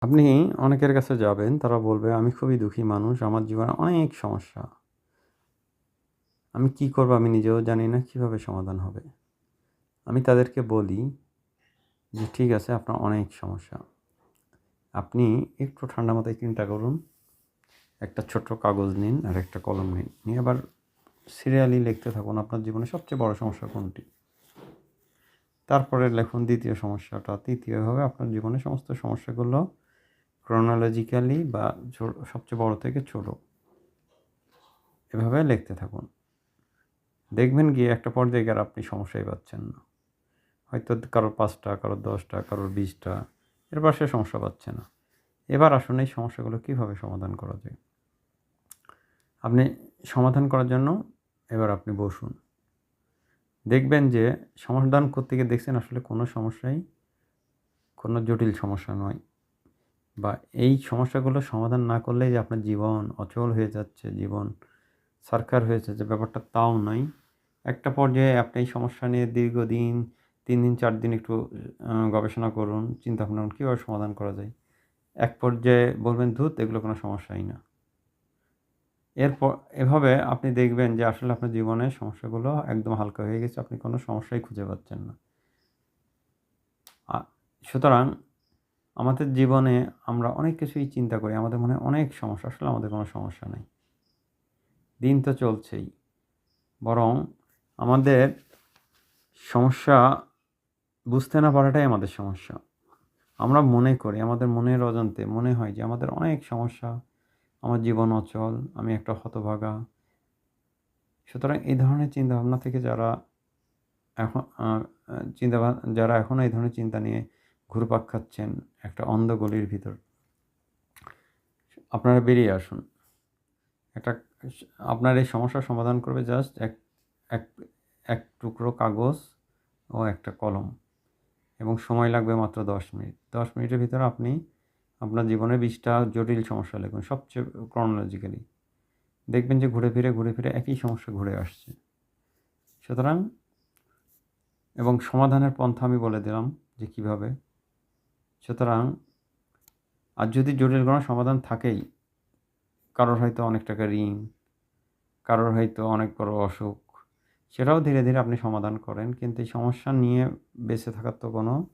আপনি অনেকের কাছে যাবেন, তারা বলবে, "আমি খুবই দুঃখী মানুষ। আমার জীবনে অনেক সমস্যা। আমি কি করব আমি নিজেও জানি না, কিভাবে সমাধান হবে?" আমি তাদেরকে বলি যে, "ঠিক আছে, আপনার অনেক সমস্যা। আপনি একটু ঠান্ডা মাথায় চিন্তা করুন। একটা ছোট্ট কাগজ নিন আর একটা কলম নিন। নিয়ে আবার সিরিয়ালি লিখতে থাকুন আপনার জীবনে সবচেয়ে বড় সমস্যা কোনটি। তারপরে লিখুন ২য় সমস্যাটা, ৩য় এভাবে আপনার জীবনের সমস্ত সমস্যাগুলো chronologically বা সবচেয়ে বড় থেকে ছোট এভাবে লিখতে থাকুন। দেখবেন গিয়ে একটা পর্যায়ে গিয়ে আর আপনি সমস্যাই পাচ্ছেন না। হয়তো কারোর ৫টা, কারোর ১০টা, কারোর ২০টা, এরপর সে সমস্যা পাচ্ছে না। এবার আসুন এই সমস্যাগুলো কীভাবে সমাধান করা যায়। আপনি সমাধান করার জন্য এবার আপনি বসুন। দেখবেন যে সমাধান করতে গিয়ে দেখছেন আসলে কোনো সমস্যাই কোনো জটিল সমস্যা নয়। বা এই সমস্যাগুলো সমাধান না করলেই যে আপনার জীবন অচল হয়ে যাচ্ছে, জীবন ছারখার হয়ে যাচ্ছে ব্যাপারটা তাও নয়। একটা পর্যায়ে আপনি এই সমস্যা নিয়ে দীর্ঘদিন ৩ দিন ৪ দিন একটু গবেষণা করুন, চিন্তাভাবনা করুন কীভাবে সমাধান করা যায়। এক পর্যায়ে বলবেন, "ধুত, এগুলো কোনো সমস্যাই না।" এরপর এভাবে আপনি দেখবেন যে আসলে আপনার জীবনের সমস্যাগুলো একদম হালকা হয়ে গেছে। আপনি কোনো সমস্যাই খুঁজে পাচ্ছেন না। আ সুতরাং আমাদের জীবনে আমরা অনেক কিছুই চিন্তা করি। আমাদের মনে হয় অনেক সমস্যা। আসলে আমাদের কোনো সমস্যা নাই। দিন তো চলছেই। বরং আমাদের সমস্যা বুঝতে না পারাটাই আমাদের সমস্যা। আমরা মনে করি, আমাদের মনের অজান্তে মনে হয় যে আমাদের অনেক সমস্যা, আমার জীবন অচল, আমি একটা হতভাগা। সুতরাং এই ধরনের চিন্তাভাবনা থেকে যারা এখন আ আ যারা এখনো এই ধরনের চিন্তা নিয়ে ঘুরপাক খাচ্ছেন একটা অন্ধ গলির ভিতর, আপনারা বেরিয়ে আসুন। একটা আপনার এই সমস্যার সমাধান করবে জাস্ট এক এক টুকরো কাগজ ও একটা কলম, এবং সময় লাগবে মাত্র ১০ মিনিট। ১০ মিনিটের ভিতরে আপনি আপনার জীবনের ২০টা জটিল সমস্যা লিখুন সবচেয়ে chronologically। দেখবেন যে ঘুরে ফিরে একই সমস্যা ঘুরে আসছে। সুতরাং এবং সমাধানের পন্থা আমি বলে দিলাম যে কীভাবে। সুতরাং আর যদি জটিল কোনো সমাধান থাকেই, কারোর হয়তো অনেক টাকা ঋণ, কারোর হয়তো অনেক বড় অসুখ, সেটাও ধীরে, ধীরে আপনি সমাধান করেন। কিন্তু এই সমস্যা নিয়ে বেঁচে থাকার তো কোনো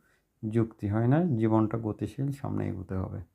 যুক্তি হয় না। জীবনটা গতিশীল, সামনে এগোতে হবে।